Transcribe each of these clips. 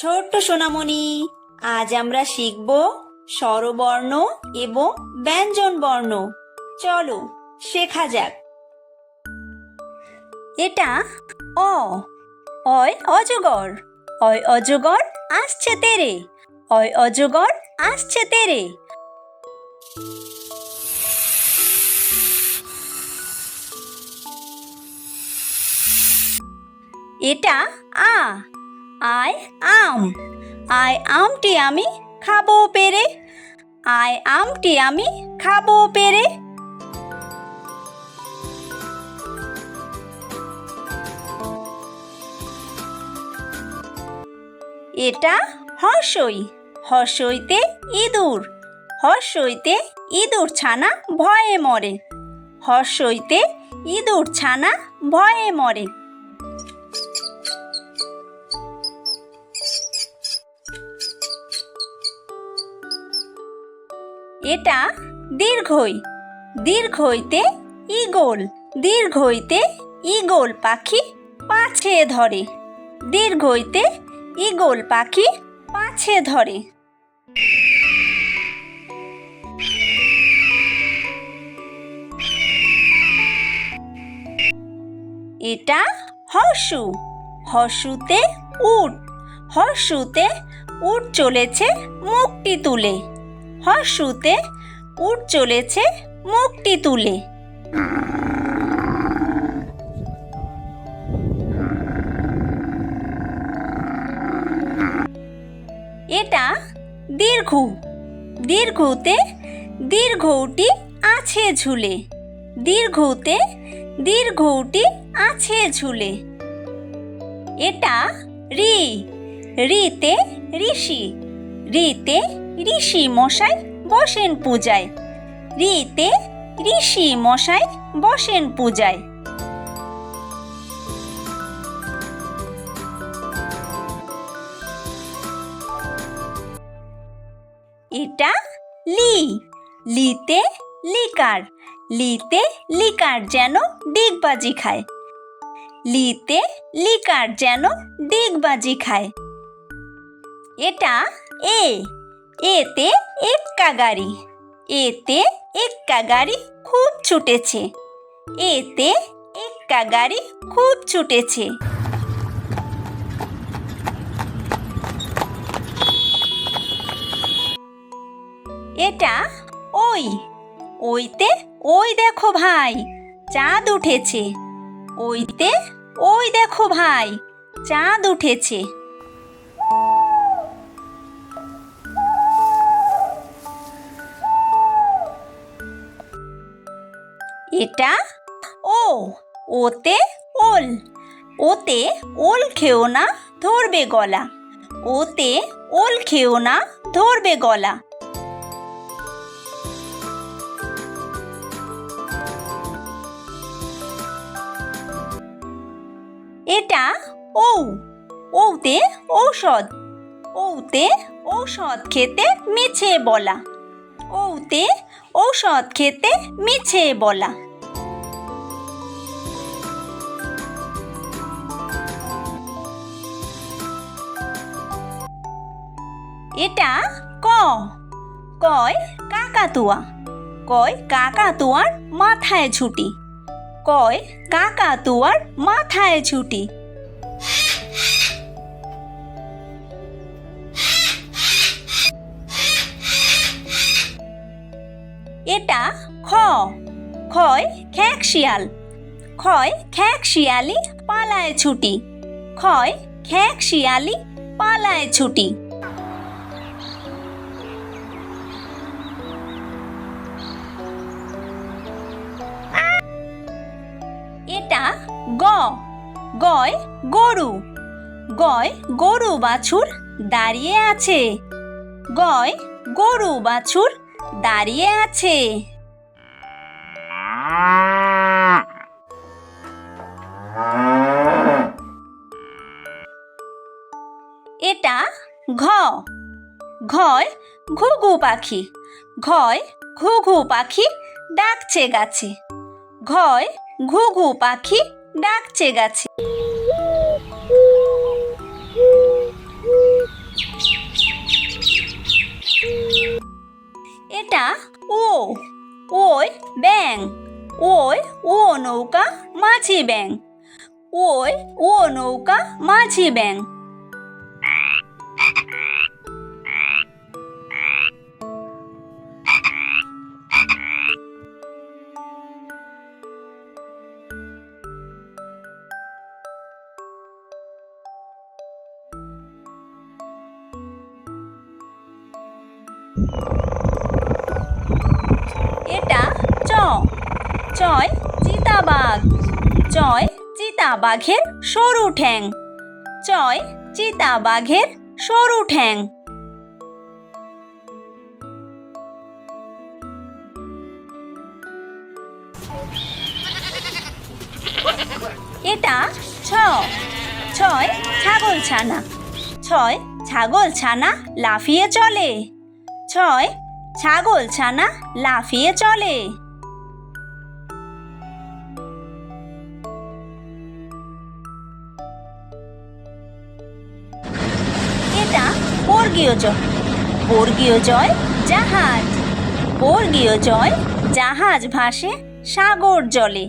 ছোট্ট সোনামণি, আজ আমরা শিখব স্বরবর্ণ এবং ব্যঞ্জন বর্ণ। চলো শেখা যাক। এটা অ, অয় অজগর, অয় অজগর আসছে তেরে, অয় অজগর আসছে তেরে। এটা আ, আয় আম, আয় আমটি আমি খাবো পেরে, আয় আমটি আমি খাবো পেরে। এটা হর্ষই, হর্ষইতে ইঁদুর, হর্ষইতে ইঁদুর ছানা ভয়ে মরে, হর্ষইতে ইঁদুর ছানা ভয়ে মরে। এটা দীর্ঘই, দীর্ঘইতে ঈগল, দীর্ঘইতে ঈগল পাখি পাছে ধরে, দীর্ঘইতে ঈগল পাখি পাছে ধরে। এটা হর্ষু, হর্ষুতে উট, হর্ষুতে উট চলেছে মুখটি তুলে, হর্ষুতে উট চলেছে মুখটি তুলে। এটা দীর্ঘু, দীর্ঘুতে দীর্ঘউটি আছে ঝুলে, দীর্ঘুতে দীর্ঘউটি আছে ঝুলে। এটা রি, রিতে ঋষি, রিতে ঋষি মশাই বসেন পূজায়, রিতে ঋষি মশাই বসেন পূজায়। এটা লি, লিতে লিকার, লিতে লিকার যেন ডিগবাজি খায়, লিতে লিকার যেন ডিগবাজি খায়। এটা এ, এতে এক্কা গাড়ি, এতে এক্কা গাড়ি খুব ছুটেছে, এতে এক্কা গাড়ি খুব ছুটেছে। এটা ওই, ওইতে ওই দেখো ভাই চাঁদ উঠেছে, ওইতে ওই দেখো ভাই চাঁদ উঠেছে। এটা ও, ওতে ওল, ওতে ওল খেও না ধরবে গলা, ওতে ওল খেও না ধরবে গলা। এটা ঔ, ঔতে ঔষধ, ঔতে ঔষধ খেতে মিছে বলা, ঔতে ঔষধ খেতে মিছে বলা। এটা ক, কয় কাকাতুয়া, কয় কাকাতুয়ার মাথায় ঝুঁটি, কয় কাকাতুয়ার মাথায় ঝুঁটি। এটা খ, খয় খ্যাঁক শিয়াল, খয় খ্যাঁক শিয়ালি পালায় ছুটি, খয় খ্যাঁক শিয়ালি পালায় ছুটি। এটা গ, গয় গরু, গয় গরু বাছুর দাঁড়িয়ে আছে, গয় গরু বাছুর দাঁড়িয়ে আছে। এটা ঘ, ঘয় ঘুঘু পাখি, ঘয় ঘুঘু পাখি ডাকছে গাছে, ঘয় ঘুঘু পাখি ডাকছে গাছে। এটা ও, ওই ব্যাঙ, ওই ও নৌকা মাঝি ব্যাঙ, ওই ও নৌকা মাঝি ব্যাঙ। এটা চ, চয় চিতাবাঘ, চয় চিতাবাঘের সরু ঠ্যাং, চয় চিতাবাঘের সরু ঠ্যাং। এটা ছ, ছয় ছাগলছানা, ছয় ছাগলছানা লাফিয়ে চলে, ছয় ছাগলছানা লাফিয়ে চলে। এটা বর্গীয় জ, বর্গীয় জয় জাহাজ, বর্গীয় জয় জাহাজ ভাসে সাগর জলে,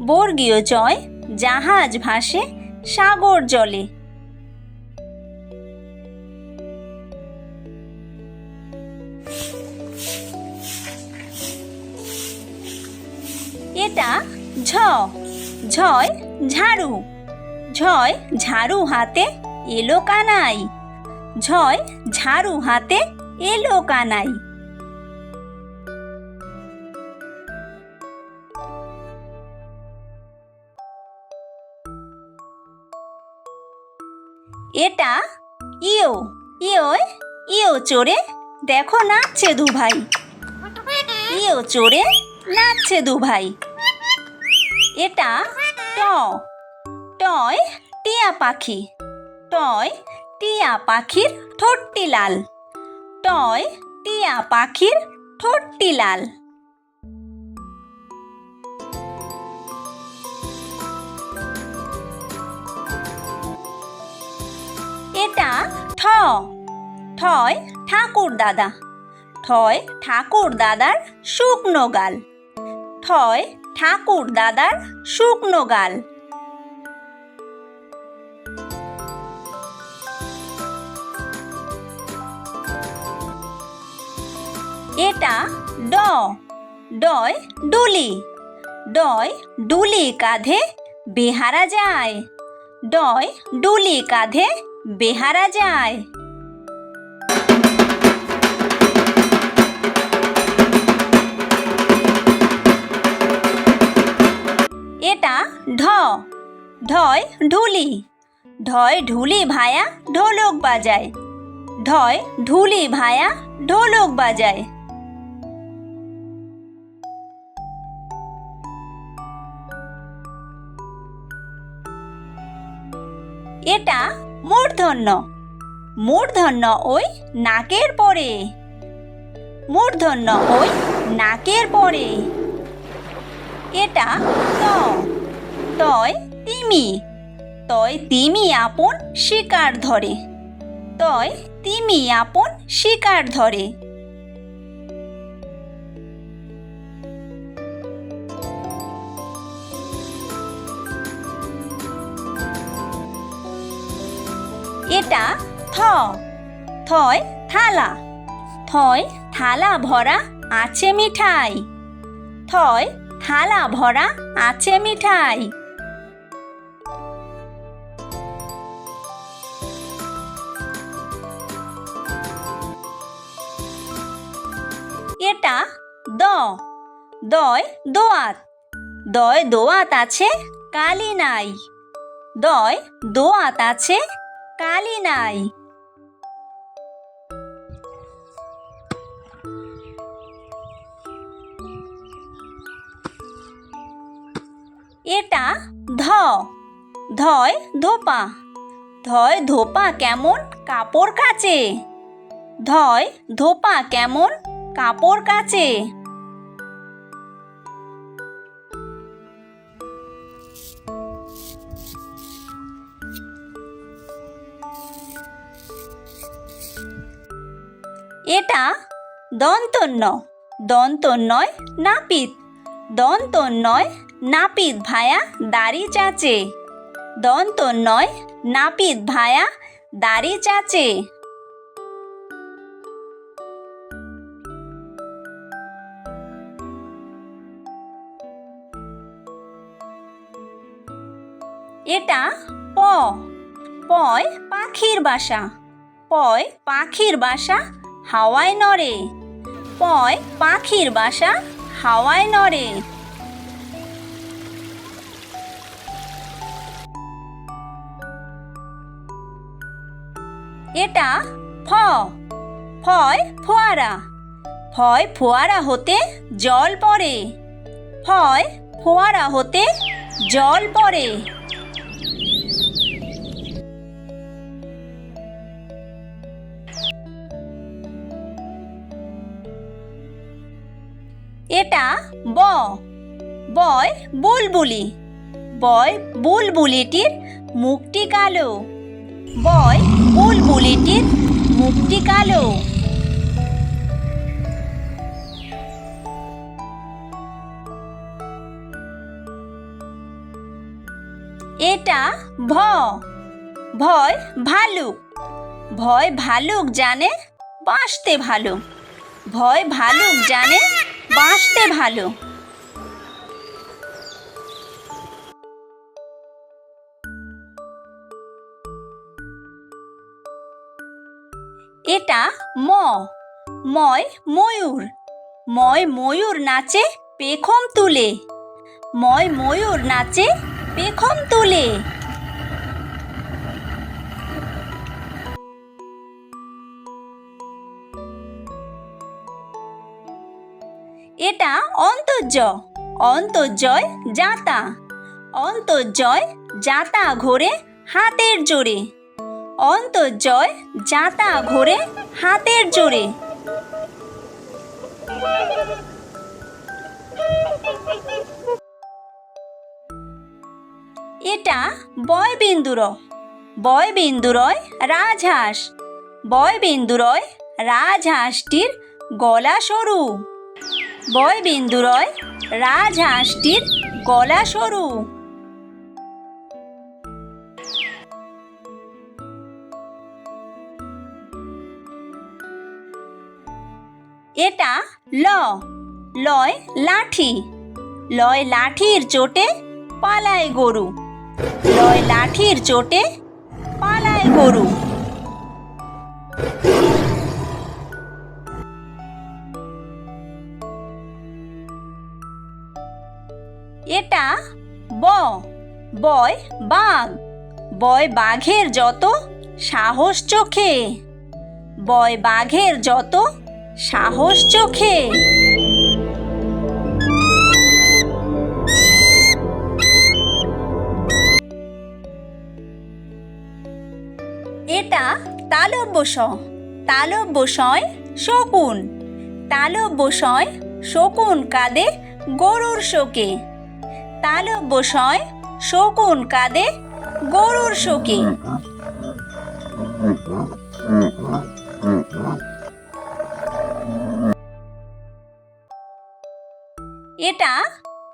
বর্গীয় জয় জাহাজ ভাসে সাগর জলে। এটা ঝ, ঝয় ঝাড়ু, ঝয় ঝাড়ু হাতে এলো কানাই, ঝয় ঝাড়ু হাতে এলো কানাই। এটা ইয়ো, ইয়োয় ইয়ো চড়ে দেখো নাচছে দুভাই, ইয়ো চড়ে নাচছে দুভাই। এটা ট, টয় টিয়া পাখি, টয় টিয়া পাখির ঠোঁটটি লাল, টয় টিয়া পাখির ঠোঁটটি লাল। এটা ঠ, ঠয় ঠাকুর দাদা, ঠয় ঠাকুর দাদার শুকনো গাল, ঠয় ঠাকুর দাদার শুকনো গাল। এটা ড, ডয় ডুলি, ডয় ডুলি কাঁধে বেহারা যায়, ডয় ডুলি কাঁধে বেহারা যায়। এটা ঢ, ঢয় ঢুলি, ঢয় ঢুলি ভায়া ঢোলক বাজায়, ঢয় ঢুলি ভায়া ঢোলক বাজায়। এটা মূর্ধন্য, মূর্ধন্য ওই নাকের পরে, মূর্ধন্য ওই নাকের পরে। এটা ত, তয় তিমি, তয় তিমি আপন শিকার ধরে, তয় তিমি আপন শিকার ধরে। এটা থ, থয় থালা, থয় থালা ভরা আছে মিঠাই, থয় থালা ভরা আছে মিঠাই। এটা দ, দয় দোয়াত, দয় দোয়াত আছে কালি নাই, দয় দোয়াত আছে কালি নাই। এটা ধ, ধয় ধোপা, ধয় ধোপা কেমন কাপড় কাচে, ধয় ধোপা কেমন কাপড় কাচে। এটা দন্তন্য দন্তন্নয় নাপিত দন্তন্নয় নাপিত ভায়া দাড়ি চাচে দন্তন্নয় নাপিত ভায়া দাড়ি চাচে। এটা প পয় পাখির বাসা পয় পাখির বাসা হাওয়ায় নড়ে পয় পাখির বাসা হাওয়ায় নড়ে। এটা ফ ফয় ফোয়ারা ফয় ফোয়ারা হতে জল পড়ে ফয় ফোয়ারা হতে জল পড়ে। এটা ব বয় বুলবুলি বয় বুলবুলিটির মুখটি কালো বয় বুলবুলিটির মুখটি কালো। এটা ভ ভয় ভালুক ভয় ভালুক জানে বাঁচতে ভালো ভয় ভালুক জানে বাঁচতে ভালো। এটা ম ময় ময়ূর ময় ময়ূর নাচে পেখম তুলে ময় ময়ূর নাচে পেখম তুলে। এটা অন্তর্য অন্তর্জয় জাতা অন্তর্জয় জাতা ঘোরে হাতের জোরে অন্তর্জয় জাতা ঘোরে হাতের জোরে। এটা বয়বিন্দুর বয়বিন্দুরয় রাজহাঁস বয়বিন্দুরয় রাজহাঁসটির গলা সরু বয়বিন্দুরয় রাজহাঁসটির গলা সরু। এটা ল লয় লাঠি লয় লাঠির চোটে পালায় গরু লয় লাঠির চোটে পালায় গরু। এটা ব বয় বাঘ বয় বাঘের যত সাহস চোখে বয় বাঘের যত সাহস চোখে। এটা তালব্য স তালব্য সয় শকুন তালব্য সয় শকুন কাঁদে গরুর শোকে তালব্য সয় শকুন কাঁদে গরুর শোকে। এটা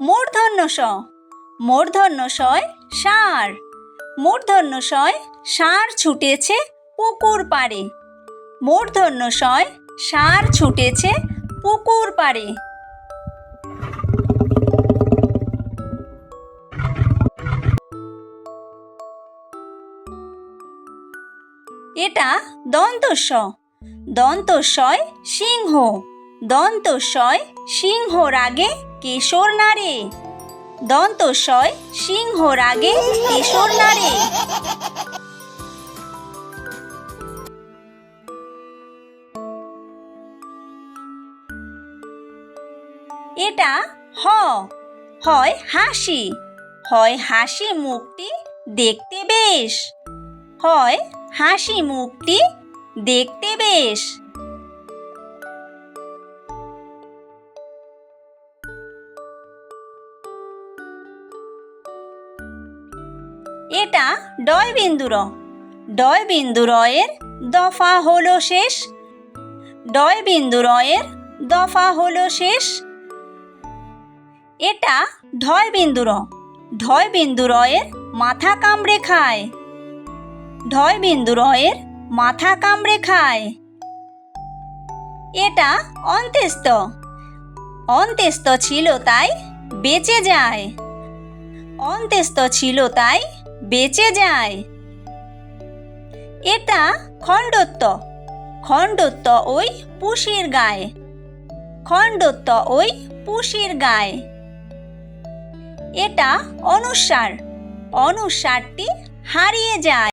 মূর্ধন্য ষ মূর্ধন্য শয় ষাঁড় মূর্ধন্য শয় ষাঁড় ছুটেছে পুকুর পাড়ে মূর্ধন্য শয় ষাঁড় ছুটেছে পুকুর পাড়ে। এটা দন্তস্ব দন্তস্বয় সিংহ দন্তস্বয় সিংহ রাগে কেশর নাড়ে দন্তস্বয় সিংহ রাগে কেশর নাড়ে। এটা হ হয় হাসি হয় হাসি মুখটি দেখতে বেশ হয় হাসি মুখটি দেখতে বেশ। এটা ডয়বিন্দুর ডয়বিন্দুরয়ের দফা হলো শেষ ডয় বিন্দু রয়ের দফা হলো শেষ। এটা ঢয় বিন্দু র। ঢয় বিন্দু রয়ের মাথা কামড়ে খায়। ঢয় বিন্দু রয়ের মাথা কামড়ে খায়। এটা অন্ত্যেস্ত। অন্ত্যেস্ত ছিল তাই বেঁচে যায়। অন্ত্যেস্ত ছিল তাই বেঁচে যায়। এটা খণ্ডত্ব। খণ্ডত্ব ওই পুষির গায়ে। খণ্ডত্ব ওই পুষির গায়ে। এটা অনুস্বার। অনুস্বারটি হারিয়ে যায়।